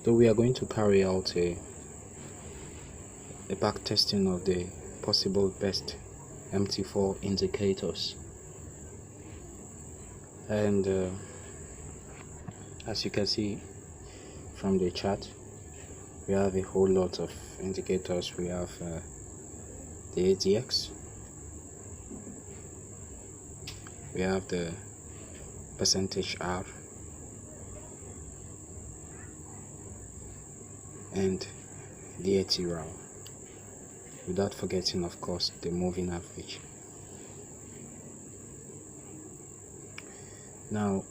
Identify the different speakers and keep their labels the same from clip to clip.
Speaker 1: So we are going to carry out a back testing of the possible best mt4 indicators, and as you can see from the chart, we have a whole lot of indicators. We have the ATX, we have the percentage R, and the ATR, without forgetting of course the moving average. Now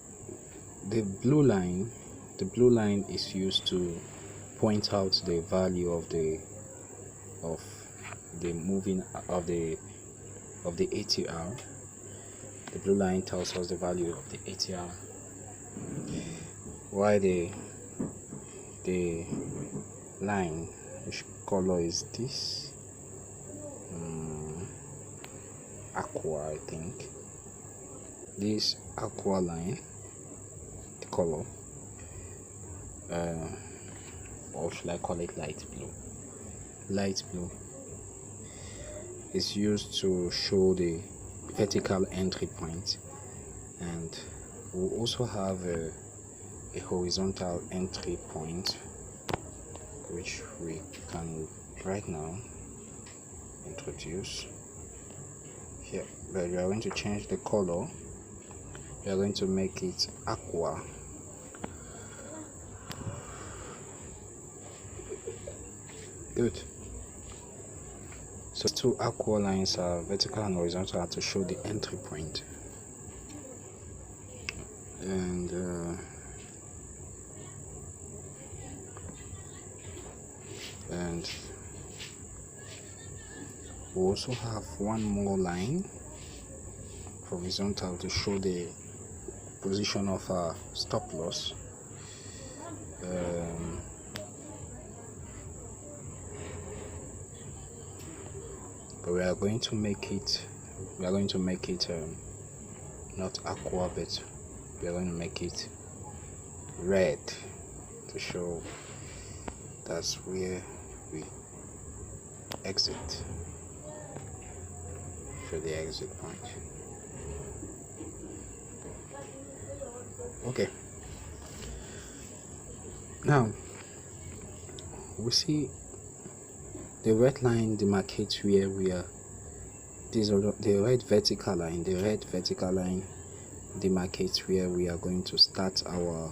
Speaker 1: the blue line is used to point out the value of the moving of the ATR. The blue line tells us the value of the ATR, while the line, which color is this, aqua, I think. This aqua line, the color, or should I call it light blue? Light blue is used to show the vertical entry point, and we also have a horizontal entry point, which we can right now introduce here. But we are going to change the color. We are going to make it aqua. Good. So two aqua lines are vertical and horizontal to show the entry point. And we also have one more line horizontal to show the position of our stop loss. But we are going to make it not aqua, but we are going to make it red to show that's where we exit, show the exit point. Okay, now we see the red line demarcates where we are. This is the red vertical line. The red vertical line demarcates where we are going to start our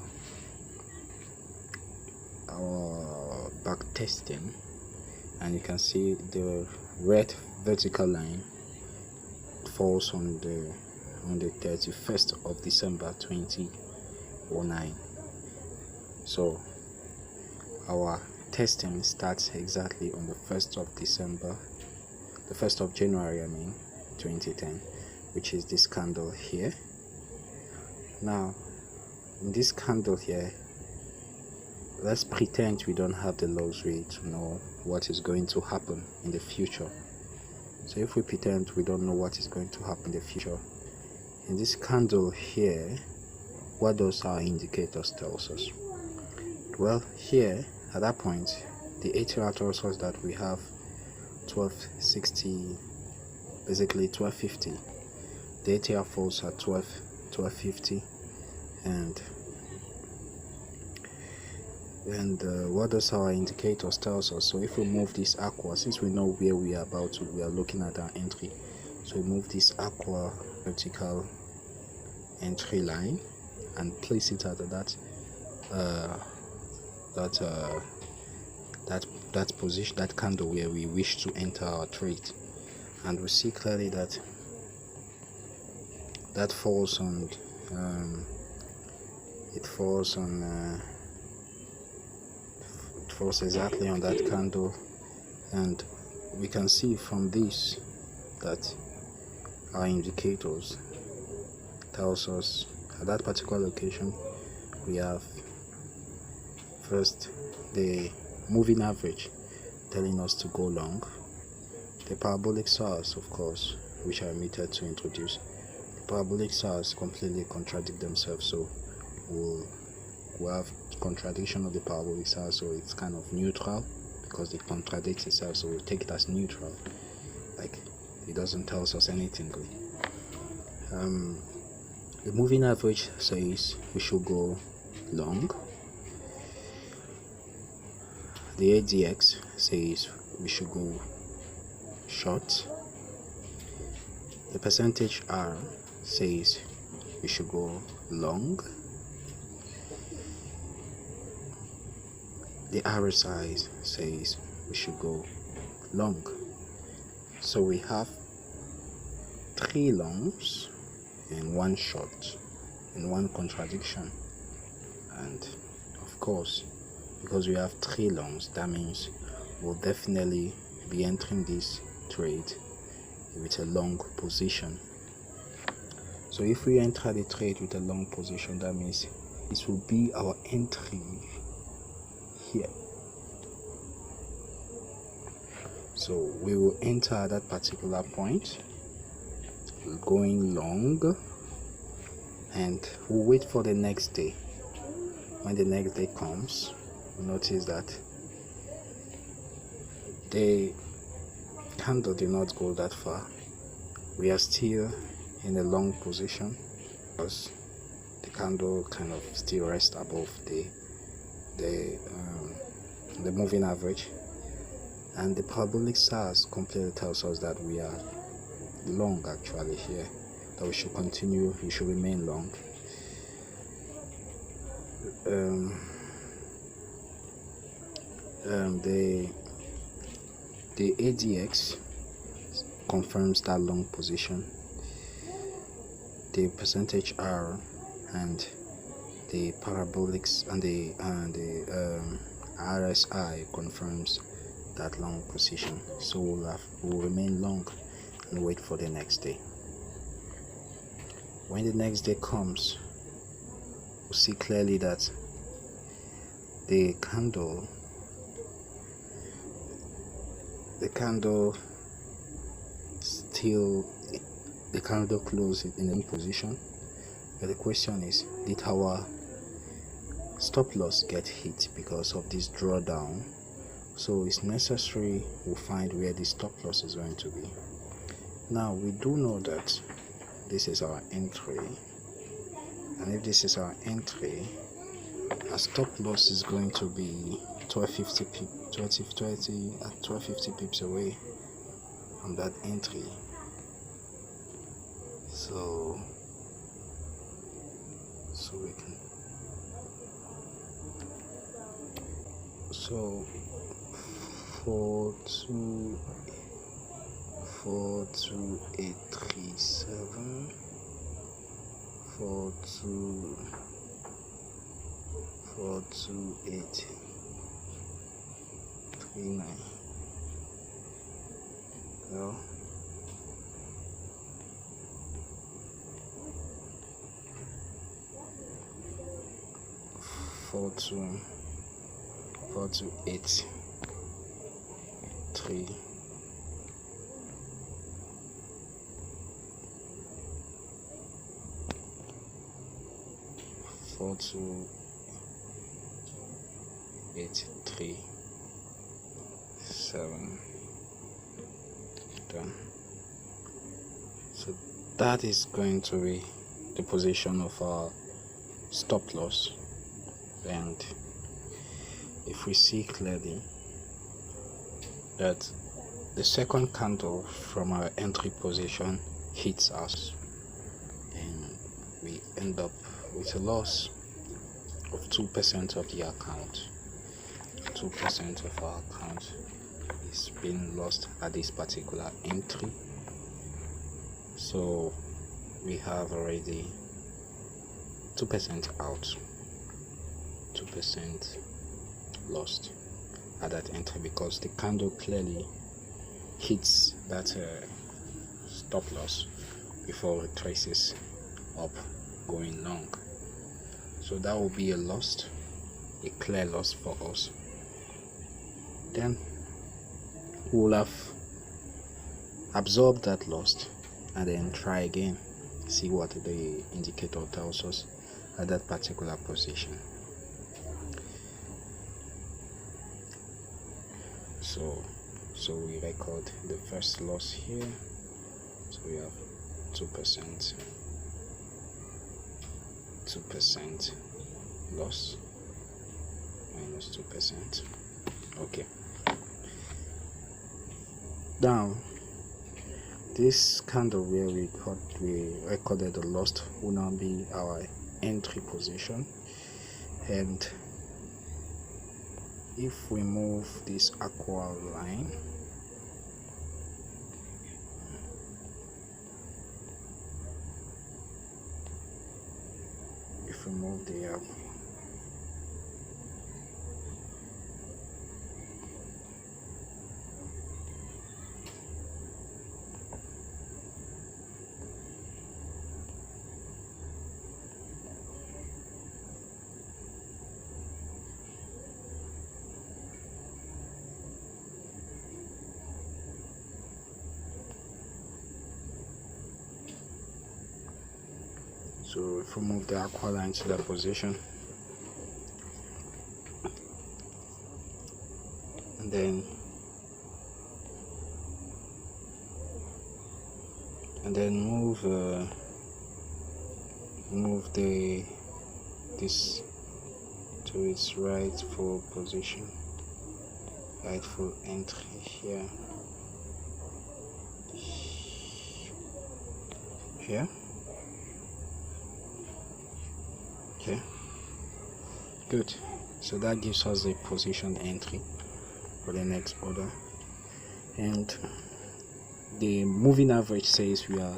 Speaker 1: back testing, and you can see the red vertical line falls on the 31st of December 2009. So our testing starts exactly on the 1st of December, the 1st of January, 2010, which is this candle here. Now in this candle here, let's pretend we don't have the lows rate to know what is going to happen in the future. So if we pretend we don't know what is going to happen in the future, in this candle here, what does our indicators tell us? Well, here at that point, the ATR tells us that we have 1260, basically 1250. The ATR falls at 1250, and what does our indicators tells us? So if we move this aqua, since we know where we are we are looking at our entry, so we move this aqua vertical entry line and place it at that position, that candle where we wish to enter our trade, and we see clearly that falls on it falls exactly on that candle, and we can see from this that our indicators tells us at that particular location we have first the moving average telling us to go long, the parabolic SARs, of course, which I omitted to introduce. The parabolic SARs completely contradict themselves, so we'll we have contradiction of the parabolic style, so it's kind of neutral because it contradicts itself, so we'll take it as neutral, like it doesn't tell us anything good. The moving average says we should go long. The ADX says we should go short. The percentage R says we should go long. The RSI says we should go long. So we have 3 longs and 1 short and 1 contradiction. And of course, because we have 3 longs, that means we'll definitely be entering this trade with a long position. So if we enter the trade with a long position, that means this will be our entry here. So we will enter at that particular point, going long, and we'll wait for the next day. When the next day comes, we notice that the candle did not go that far. We are still in a long position because the candle kind of still rests above the moving average, and the parabolic stars completely tells us that we are long actually here, that we should continue, we should remain long. The ADX confirms that long position. The percentage R and the parabolics and the RSI confirms that long position. So we'll remain long and wait for the next day. When the next day comes, we'll see clearly that the candle closed in a position. But the question is, did our stop loss get hit because of this drawdown? So it's necessary we find where the stop loss is going to be. Now we do know that this is our entry, and if this is our entry, our stop loss is going to be 1250 pips away from that entry. So we can, so 42837 42839. Well, 42839. Done. So that is going to be the position of our stop loss. And if we see clearly that the second candle from our entry position hits us, and we end up with a loss of 2% of the account. 2% of our account is being lost at this particular entry. So we have already 2% out, 2% lost at that entry, because the candle clearly hits that stop loss before it traces up going long. So that will be a loss, a clear loss for us. Then we'll have absorbed that loss and then try again, see what the indicator tells us at that particular position. So we record the first loss here. So we have 2% loss, minus 2%. Okay, now this candle where we recorded the loss will now be our entry position. And if we move this aqua line, if we move the so if we move the aqua line to that position, and then move this to its rightful position, rightful entry here. Okay, good. So that gives us a position entry for the next order, and the moving average says we are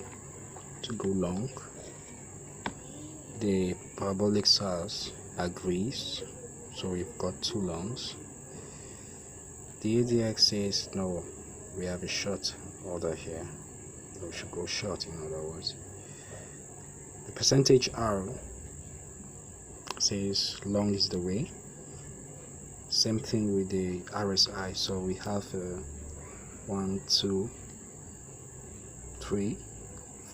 Speaker 1: to go long. The parabolic SARS agrees, so we've got 2 longs. The ADX says no, we have a short order here, we should go short, in other words. The percentage R says long is the way. Same thing with the RSI, so we have 1, 2, 3,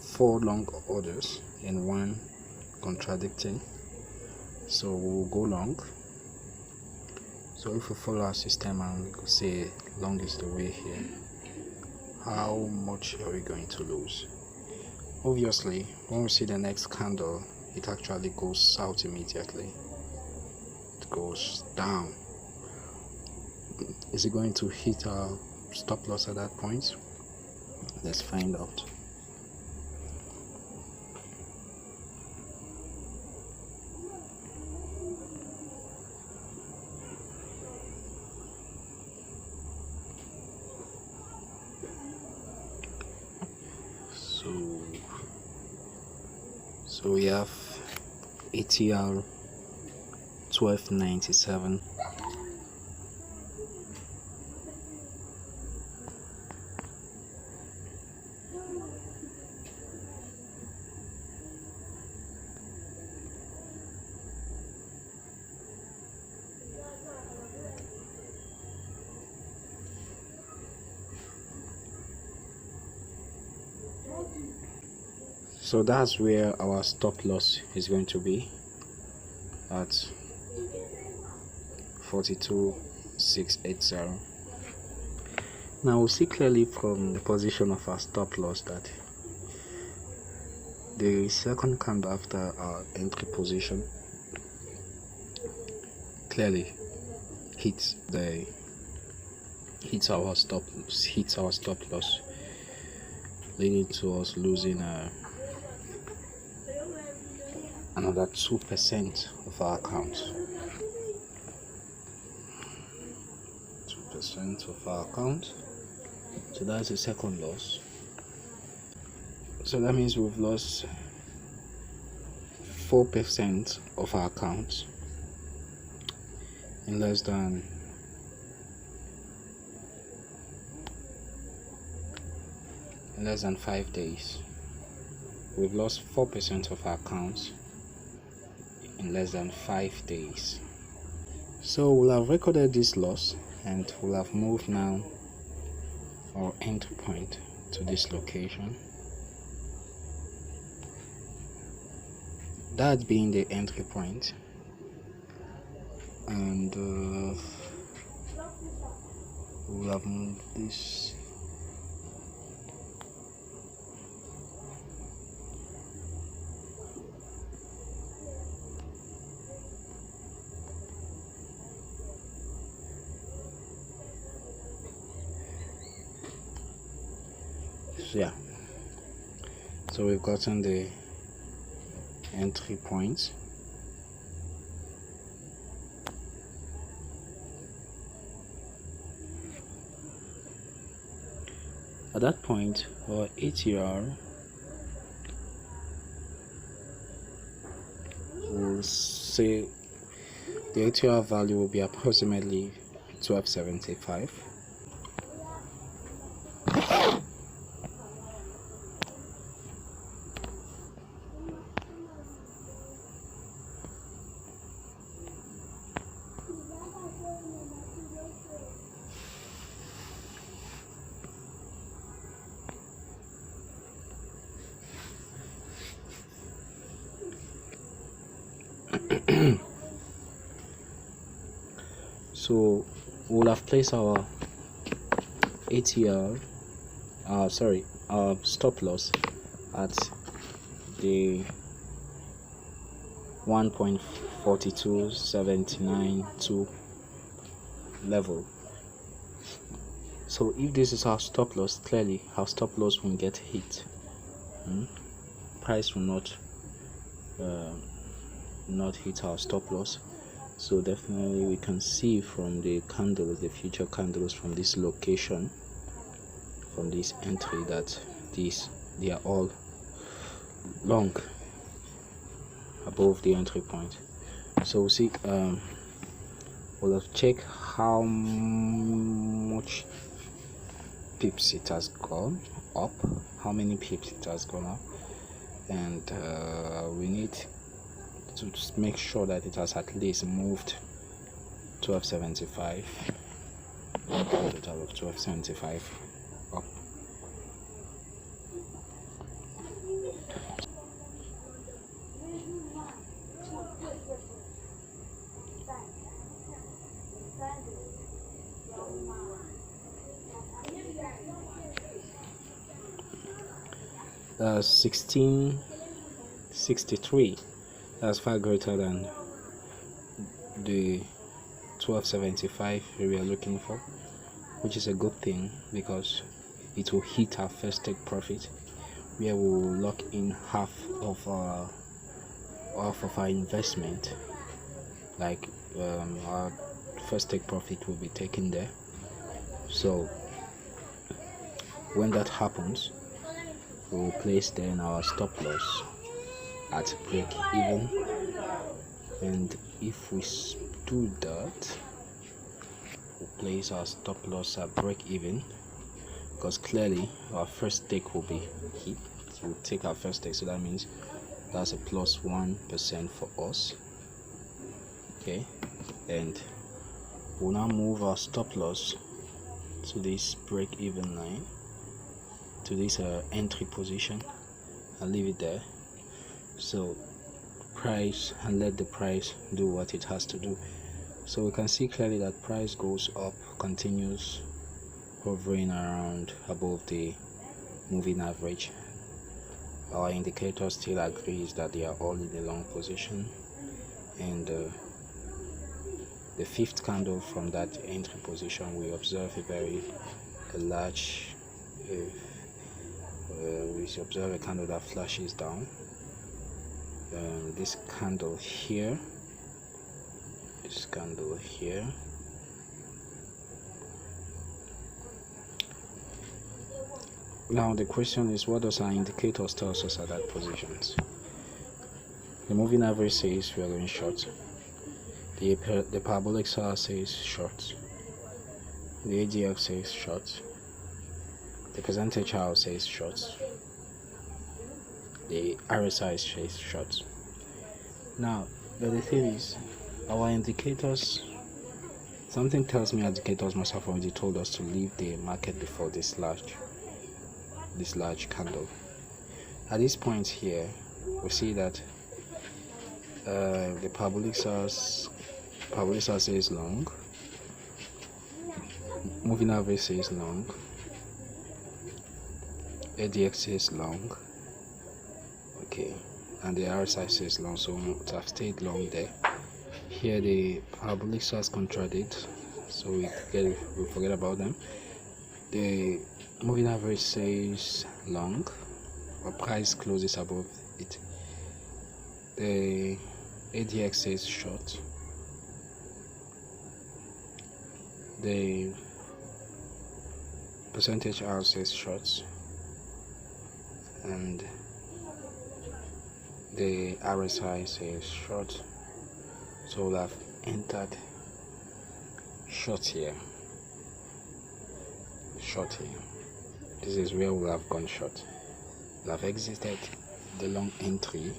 Speaker 1: 4 long orders and 1 contradicting, so we'll go long. So if we follow our system and we could say long is the way here, how much are we going to lose? Obviously, when we see the next candle, it actually goes south immediately. It goes down. Is it going to hit our stop loss at that point? Let's find out. So we have ATR 1297. So that's where our stop loss is going to be, at 42,680. Now we'll see clearly from the position of our stop loss that the second candle after our entry position clearly hits our stop loss, leading to us losing another 2% of our account. 2% of our account. So that's the second loss. So that means we've lost 4% of our account in less than in less than 5 days. We've lost 4% of our accounts in less than 5 days. So we'll have recorded this loss and we'll have moved now our entry point to this location. That being the entry point, and we'll have moved this. Yeah, so we've gotten the entry points. At that point, our ATR will say the ATR value will be approximately 1275. So we'll have placed our ATR, our stop loss at the 1.42792 level. So if this is our stop loss, clearly our stop loss won't get hit. Price will not hit our stop loss. So definitely we can see from the candles, the future candles from this location, from this entry, that they are all long above the entry point. So we'll see, we'll have check how much pips it has gone up, how many pips it has gone up, and we need to make sure that it has at least moved 1275, a total of 1275 up. That's 1663. That's far greater than the 1275 we are looking for, which is a good thing because it will hit our first take profit, where we will lock in half of our investment. Like our first take profit will be taken there. So when that happens, we will place then our stop loss at break even, and if we do that, we'll place our stop loss at break even, because clearly our first take will be hit. So we'll take our first take, so that means that's a plus 1% for us. Okay, and we'll now move our stop loss to this break even line, to this entry position, and leave it there. So price, and let the price do what it has to do. So we can see clearly that price goes up, continues hovering around above the moving average. Our indicator still agrees that they are all in the long position, and the fifth candle from that entry position, we observe we observe a candle that flashes down. This candle here, Now the question is, what does our indicators tell us at that positions? The moving average says we are going short. The parabolic SAR says short. The AGX says short. The percentage house says short. The RSI says short. Now, but the thing is, our indicators, something tells me indicators must have already told us to leave the market before this large candle. At this point here, we see that the parabolic SAR says long. moving average says long, ADX says long, okay, and the RSI says long, so it have stayed long there. Here the parabolic has contradicted, so we forget about them. The moving average says long, or price closes above it. The ADX says short. The percentage R says short, and the RSI says short. So we'll have entered short here. This is where we'll have gone short. We'll have exited the long entry.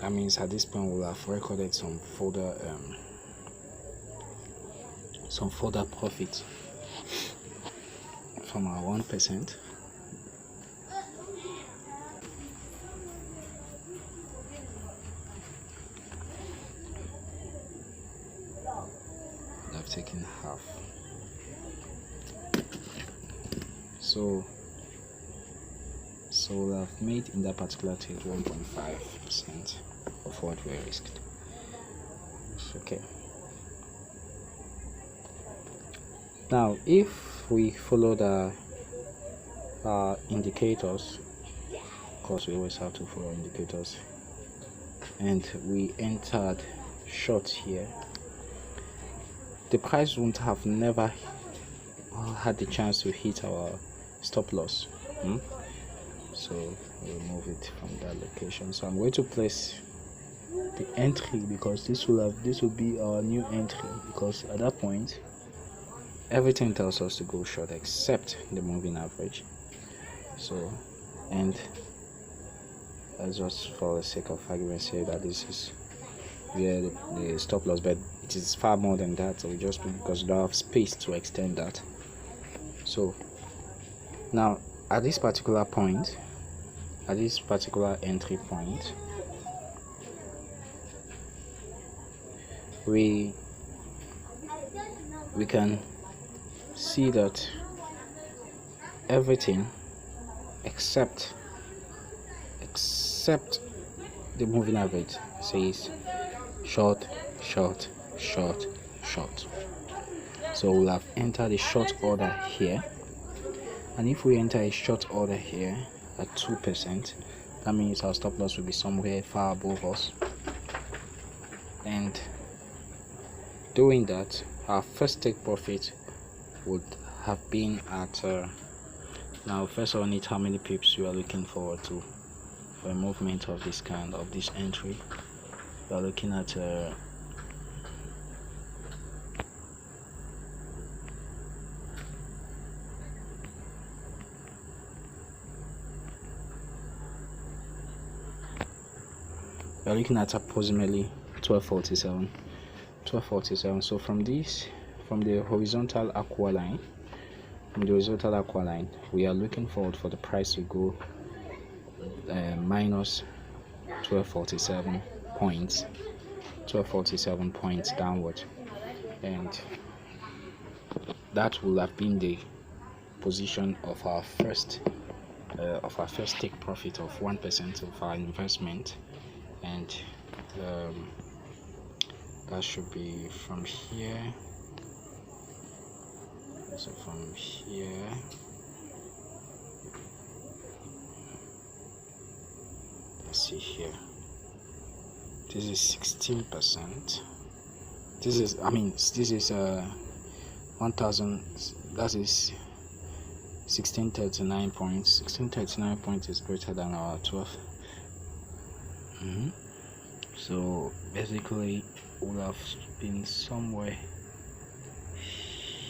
Speaker 1: That means at this point we'll have recorded some further profit from our 1%. I've taken half, so we'll have made in that particular trade 1.5% of what we risked. Okay. Now, if we follow the indicators, of course we always have to follow indicators, and we entered short here, the price won't have never had the chance to hit our stop loss. So we'll move it from that location. So I'm going to place the entry, because this will be our new entry, because at that point everything tells us to go short except the moving average. So, and just for the sake of argument, say that this is where the stop loss, but it is far more than that, so we just do, because we don't have space to extend that. So now at this particular point, at this particular entry point, we can see that everything except the moving average says short. So we'll have entered a short order here, and if we enter a short order here at 2%, that means our stop loss will be somewhere far above us, and doing that, our first take profit would have been at now first of all, need how many pips you are looking forward to for a movement of this kind, of this entry. We are looking at approximately 1247. So from the horizontal aqua line, we are looking forward for the price to go minus 1247 points downward, and that will have been the position of our first take profit of 1% of our investment, and that should be from here. So from here, let's see here, this is 16%. This is 1000, that is 1639 points. 1639 points is greater than our 12. So basically we'll have been somewhere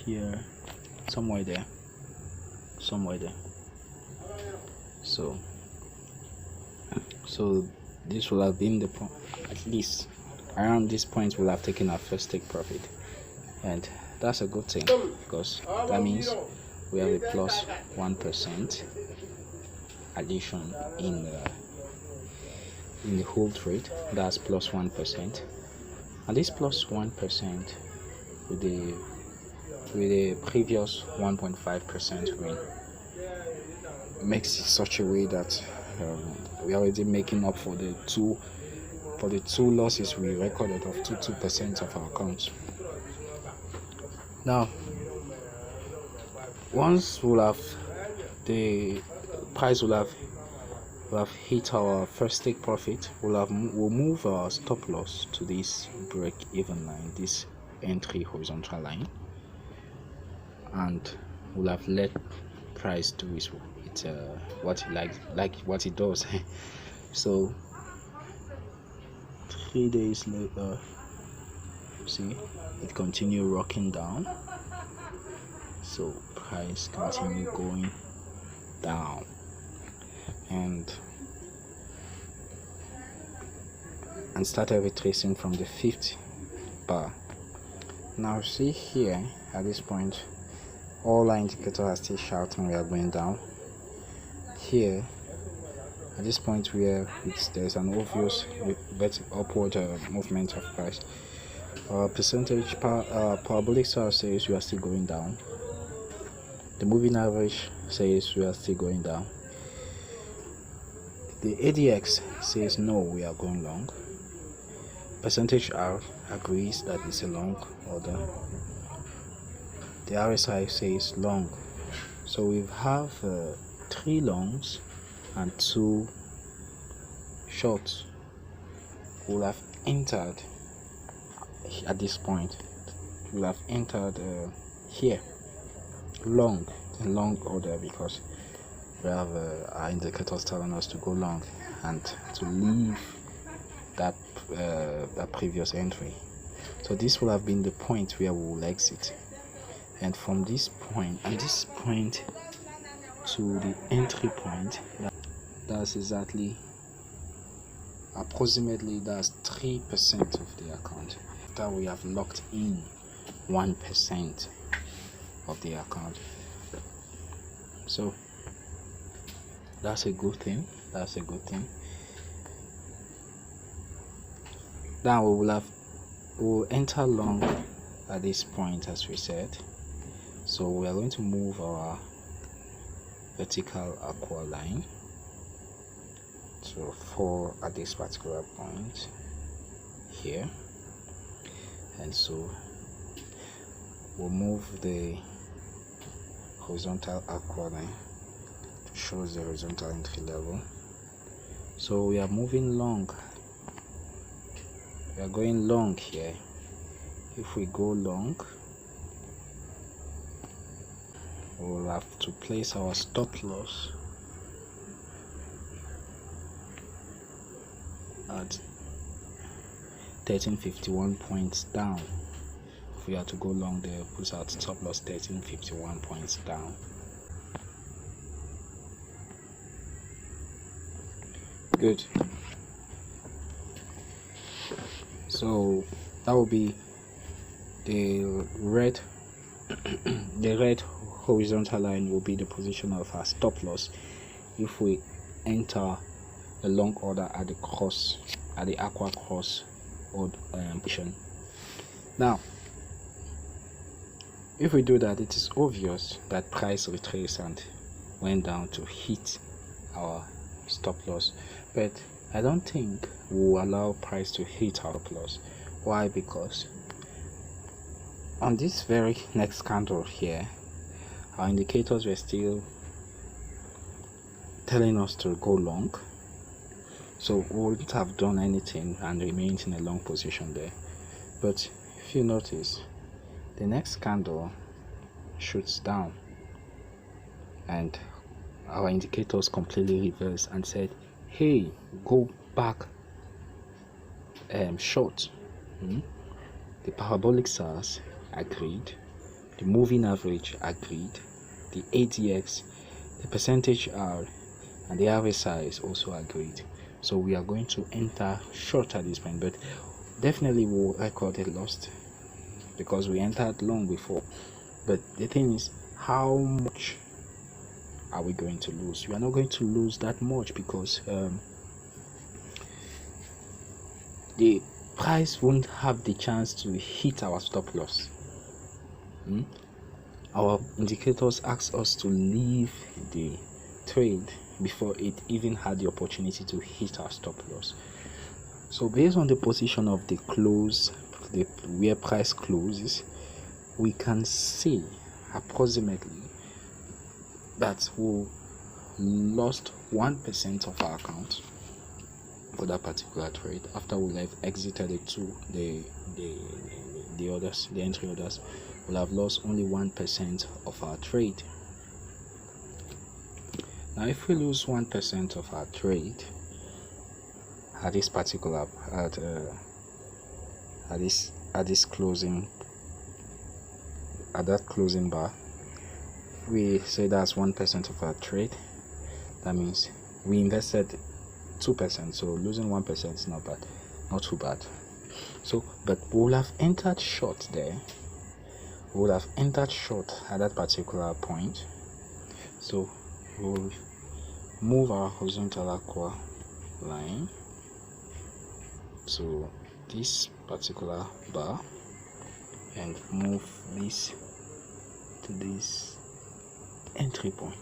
Speaker 1: here, somewhere there. So this will have been the point, at least around this point we'll have taken our first take profit, and that's a good thing, because that means we have a plus 1% addition in the whole trade. That's plus 1%, and this plus 1% with the with a previous 1.5% win. Makes it such a way that we're already making up for the two losses we recorded of 2% of our accounts. Now, once the price will have hit our first take profit, we'll move our stop loss to this break even line, this entry horizontal line, and we'll have let price do what he like what he does. So 3 days later, see it continue rocking down, so price continue going down and started retracing from the 5th bar. Now see here, at this point all our indicators are still shouting we are going down. Here at this point where there's an obvious upward movement of price, percentage parabolic says we are still going down. The moving average says we are still going down. The ADX says no, we are going long. Percentage R agrees that it's a long order. The RSI says long. So we have 3 longs and 2 shorts. We'll have entered at this point. We'll have entered here long, in long order, because we have our indicators telling us to go long and to leave that previous entry. So this will have been the point where we will exit, and from this point to the entry point, that's exactly approximately that's 3% of the account that we have locked in 1% of the account. So that's a good thing. Now we'll enter long at this point, as we said. So we are going to move our vertical aqua line to 4 at this particular point here, and so we'll move the horizontal aqua line to show the horizontal entry level. So we are moving long, we are going long here. If we go long, we'll have to place our stop loss at 1351 points down. If we are to go long there, put our stop loss 1351 points down. Good. So that will be the red horizontal line will be the position of our stop loss if we enter a long order at the aqua cross or position. Now if we do that, it is obvious that price retraced and went down to hit our stop loss, but I don't think we'll allow price to hit our stop loss. Why? Because on this very next candle here, our indicators were still telling us to go long, so we wouldn't have done anything and remained in a long position there. But if you notice, the next candle shoots down and our indicators completely reversed and said, hey, go back short. The parabolic SARS agreed, the moving average agreed, the ADX, the percentage R, and the RSI also agreed. So we are going to enter short at this point, but definitely we'll record a loss because we entered long before. But the thing is, how much are we going to lose? We are not going to lose that much because the price won't have the chance to hit our stop loss. our indicators ask us to leave the trade before it even had the opportunity to hit our stop loss. So based on the position of the close, where price closes, we can see approximately that we lost 1% of our account for that particular trade after we have exited the entry orders. We'll have lost only 1% of our trade. Now if we lose 1% of our trade at this particular at this closing, at that closing bar, we say that's 1% of our trade. That means we invested 2%, so losing 1% is not bad, not too bad. So but we'll have entered short there. We'll have entered short at that particular point. So we'll move our horizontal aqua line to this particular bar and move this to this entry point.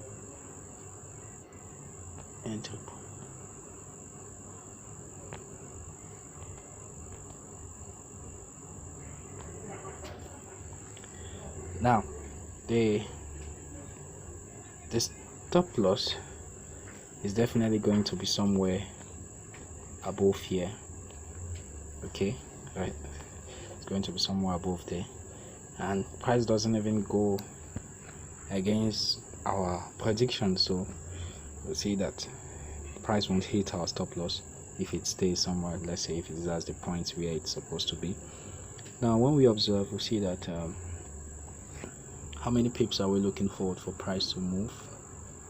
Speaker 1: Now the stop loss is definitely going to be somewhere above here. Okay, right, it's going to be somewhere above there, and price doesn't even go against our prediction, so we'll see that price won't hit our stop loss if it stays somewhere. Let's say if it has the points where it's supposed to be. Now when we observe, we see that how many pips are we looking forward for price to move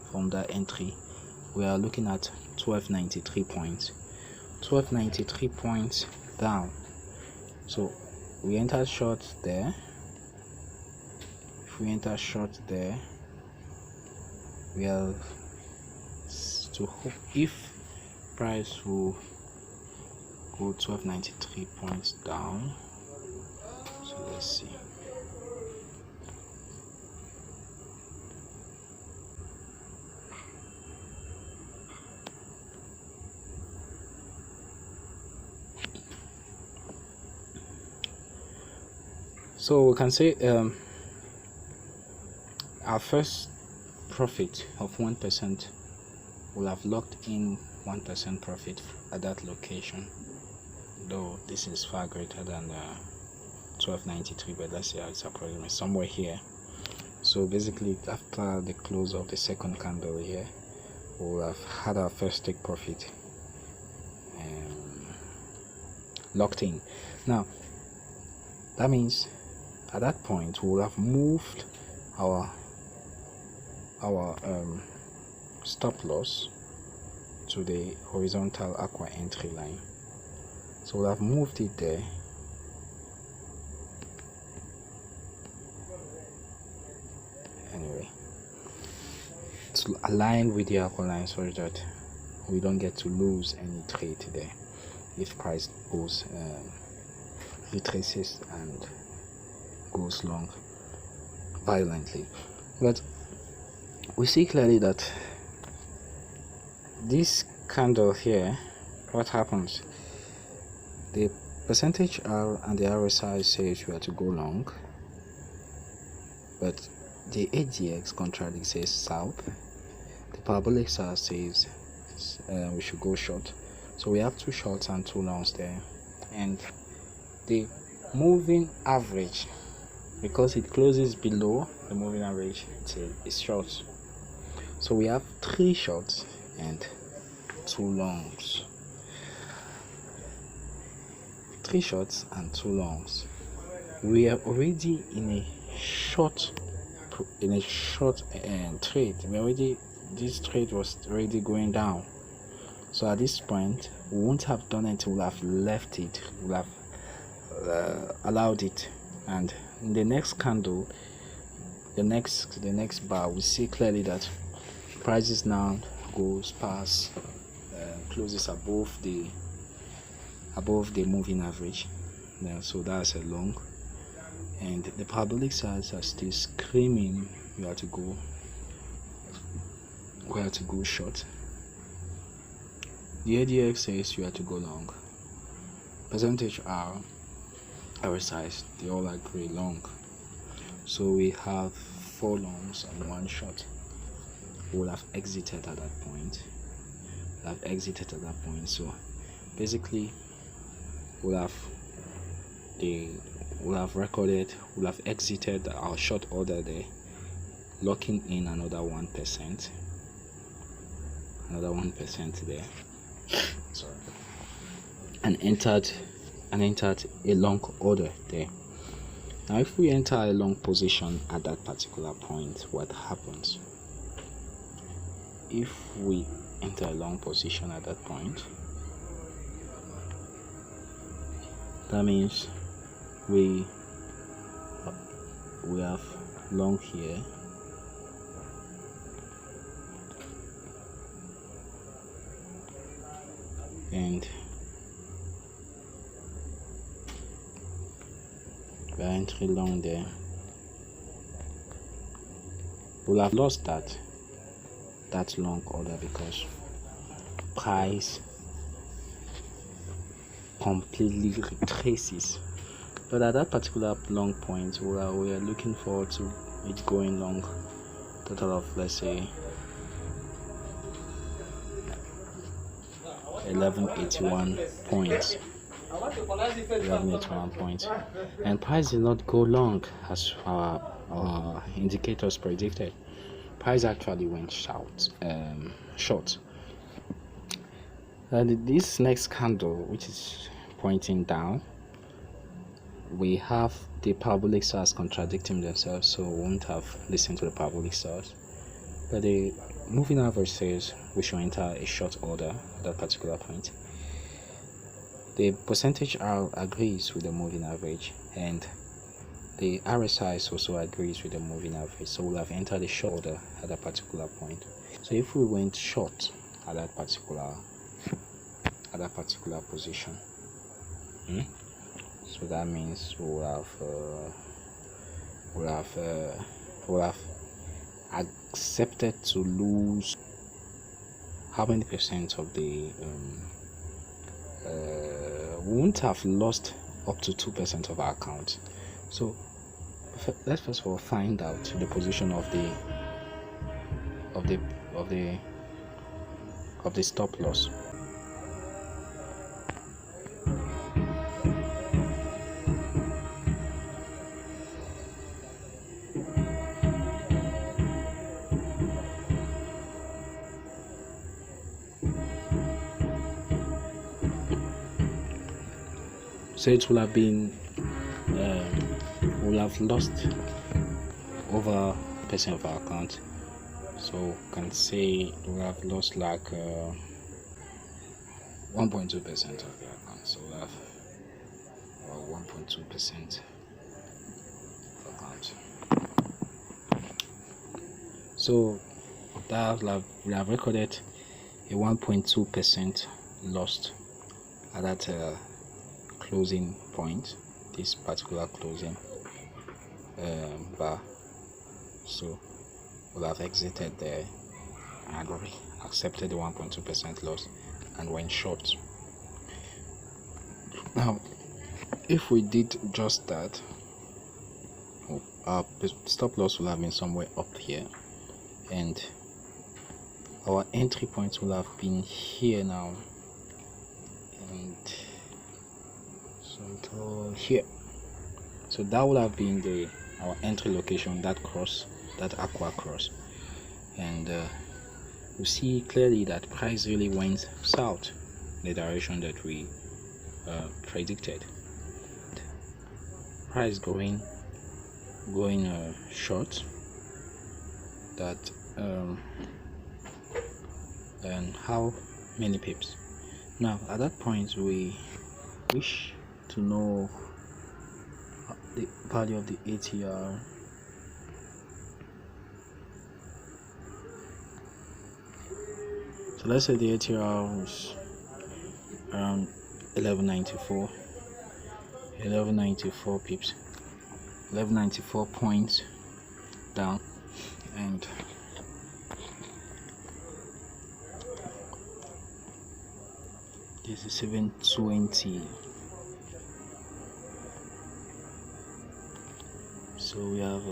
Speaker 1: from that entry? We are looking at 1293 points. 1293 points down. So we entered short there. If we enter short there, we have to hope if price will go 1293 points down. So let's see. So we can say our first profit of 1% will have locked in 1% profit at that location, though this is far greater than 1293, but let's say it's approximately somewhere here. So basically after the close of the second candle here, we'll have had our first take profit locked in. Now that means at that point we will have moved our stop loss to the horizontal aqua entry line. So we'll have moved it there. Anyway, to align with the aqua line so that we don't get to lose any trade there if price goes retraces and goes long violently. But we see clearly that this candle here, what happens, the percentage R and the RSI says we are to go long, but the ADX contrary says south. The parabolic SAR says we should go short. So we have two shorts and two longs there, and the moving average, because it closes below the moving average, it's short. So we have three shorts and two longs. Three shorts and two longs. We are already in a short trade. This trade was already going down. So at this point, we won't have done it. We'll have left it. We'll have allowed it, and in the next candle, the next bar, we see clearly that prices now goes past, closes above the moving average. Yeah, so that's a long. and the parabolic sides are still screaming you have to go short. The ADX says you have to go long. Percentage R, RSIs, they all agree long. So we have 4 longs and 1 short. We will have exited at that point. So basically we'll have exited our short order there, locking in another 1%. Another 1% there. Sorry. And entered a long order there. Now if we enter a long position at that particular point, what happens? If we enter a long position at that point, that means we have long here, and we are entering long there. We'll have lost that long order because price completely retraces. But at that particular long point, we are looking forward to it going long, total of, let's say, 1181 points. 1181 points, and price did not go long as our indicators predicted. Price actually went short. And this next candle, which is pointing down, we have the parabolic stars contradicting themselves, so we won't have listened to the parabolic stars. But the moving average says we should enter a short order at that particular point. The percentage R agrees with the moving average, and the RSI also agrees with the moving average, so we'll have entered a short order at that particular point. So if we went short at that particular position, so that means we'll have accepted to lose how many percent of the we won't have lost up to 2% of our account. So let's first of all find out the position of the stop loss. So it will have been we'll have lost over percent of our account, so we can say we'll have lost like 1.2% of the account. So we'll have 1.2% account. So that we have recorded a 1.2% loss at that closing point, this particular closing bar. So we'll have exited there and accepted the 1.2% loss and went short. Now if we did just that, our stop loss will have been somewhere up here, and our entry points will have been here now, and so here. So that would have been our entry location, that aqua cross, and you see clearly that price really went south, the direction that we predicted. Price going short, that and how many pips. Now at that point we wish to know the value of the ATR. So let's say the ATR was around 1194 pips. 1194 points down, and this is 720. So we have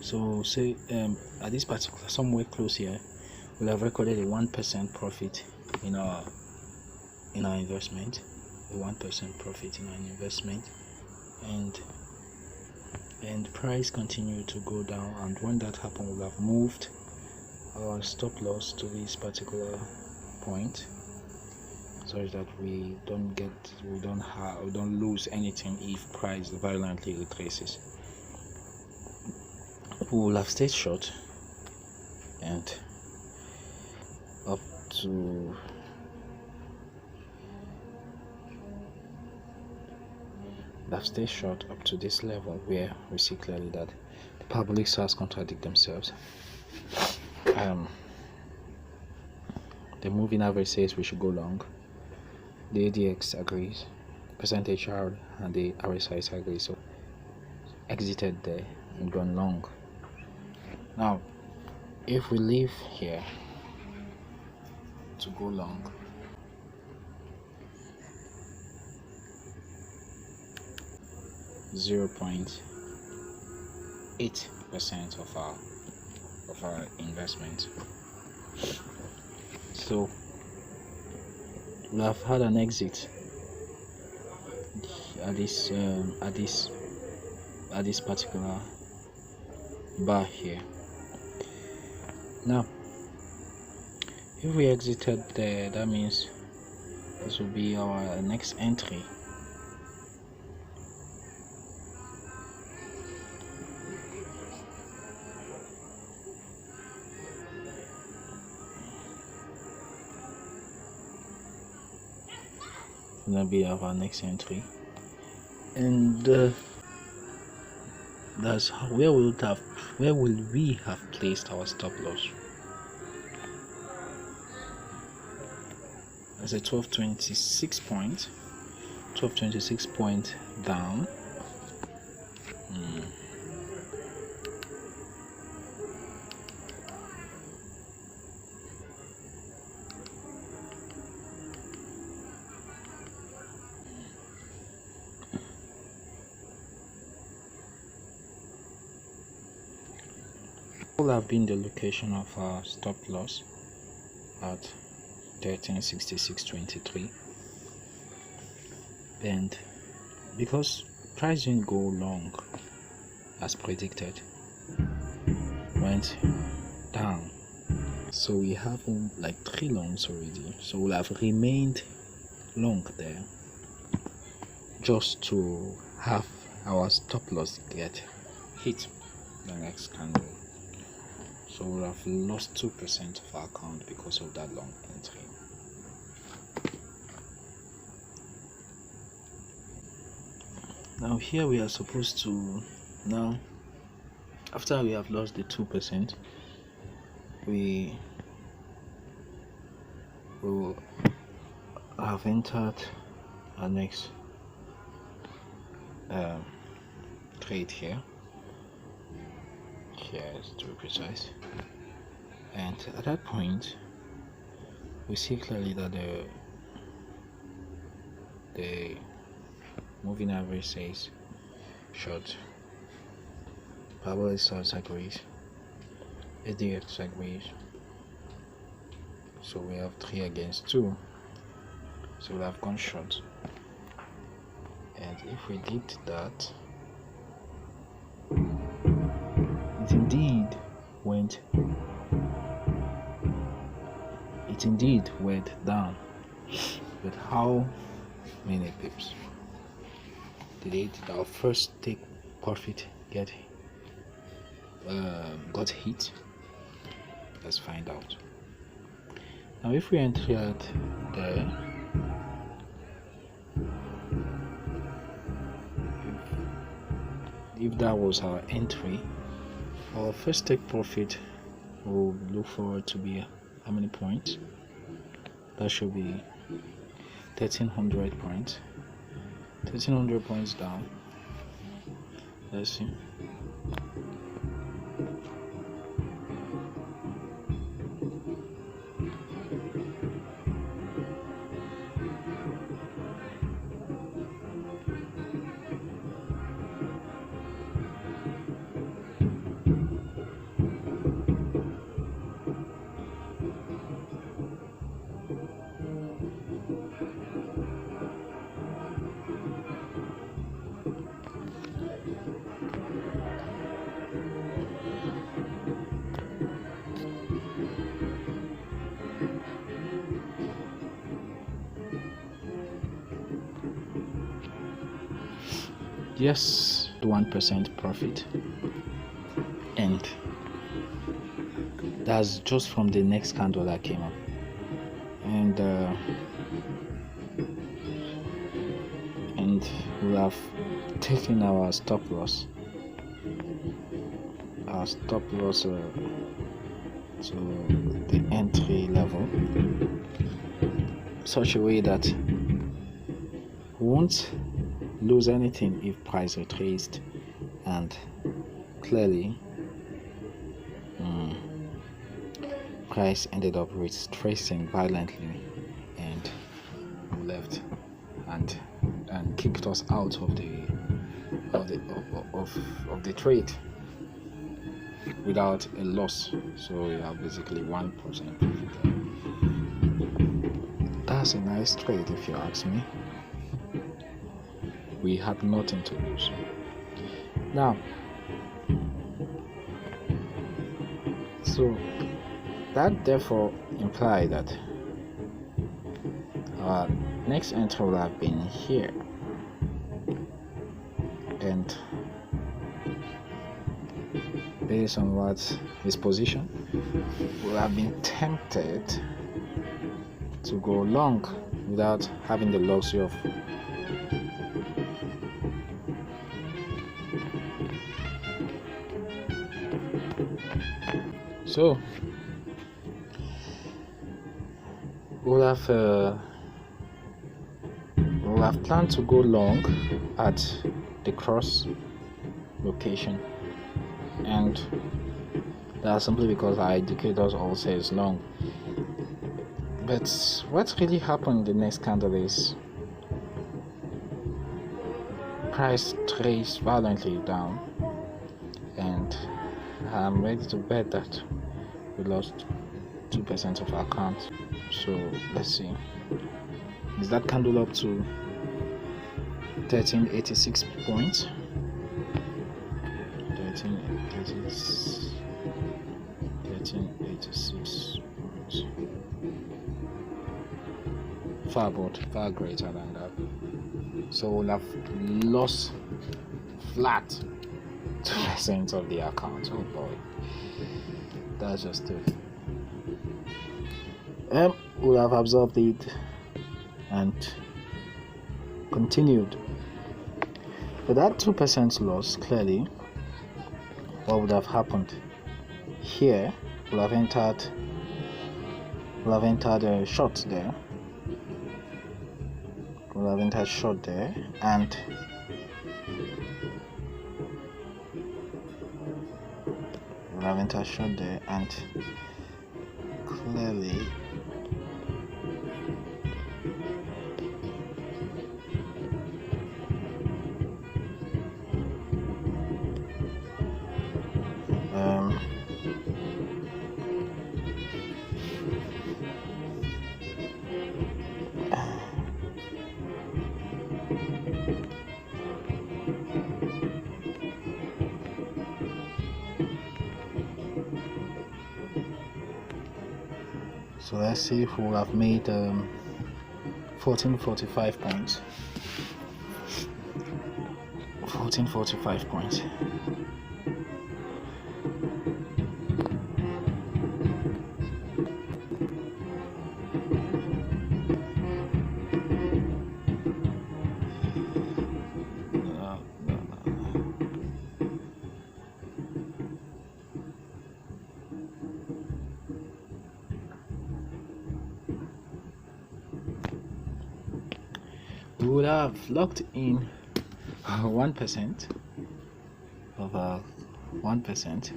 Speaker 1: so say at this particular somewhere close here, we'll have recorded a 1% profit in our investment, a 1% profit in our investment, and price continued to go down, and when that happened, we'll have moved our stop loss to this particular point, so that we don't lose anything if price violently retraces. We will have stayed short and up to this level, where we see clearly that the parabolic stars contradict themselves. The moving average says we should go long, the ADX agrees, percentage R and the RSI agree, so exited there and gone long. Now if we leave here to go long, (0.8% of our investment, so we have had an exit at this particular bar here. Now if we exited there, that means this will be our next entry. Gonna be our next entry, and that's where will we have placed our stop loss. As a 1226 point down. Will have been the location of our stop loss at 1366.23, and because price didn't go long as predicted, went down, so we have like 3 longs already, so we'll have remained long there just to have our stop loss get hit the next candle. So we'll have lost 2% of our account because of that long entry. Now here we are supposed to, now after we have lost the 2%, we will have entered our next trade here to be precise, and at that point we see clearly that the moving average says short, parabolic stars agrees, ADX agrees, so we have 3 against 2, so we have gone short. And if we did that, it indeed went down. But how many pips did our first take profit got hit? Let's find out. Now if we entered there, if that was our entry, Our first take profit will look forward to be how many points? That should be 1300 points. 1300 points down. Let's see. Yes, 1% profit, and that's just from the next candle that came up, and we have taken our stop loss to the entry level, such a way that we won't lose anything if price retraced, and clearly price ended up retracing violently and left and kicked us out of the trade without a loss. So we have basically 1% profit. That's a nice trade if you ask me. We had nothing to lose. Now, so that therefore implies that our next entry will have been here, and based on what his position, will have been tempted to go long without having the luxury of so we'll have planned to go long at the cross location, and that's simply because our indicators all says long. But what really happened in the next candle is price traced violently down, and I'm ready to bet that we lost 2% of our account. So let's see, is that candle up to 1386 points? 1386 points. Far greater than that. So we'll have lost flat 2% of the account. Oh boy, that's just it. We'll have absorbed it and continued. But that 2% loss, clearly, what would have happened here? We'll have entered a short there. We'll have entered short there, and clearly so let's see if we'll have made 1445 points. 1445 points. we would have locked in 1% of our 1%,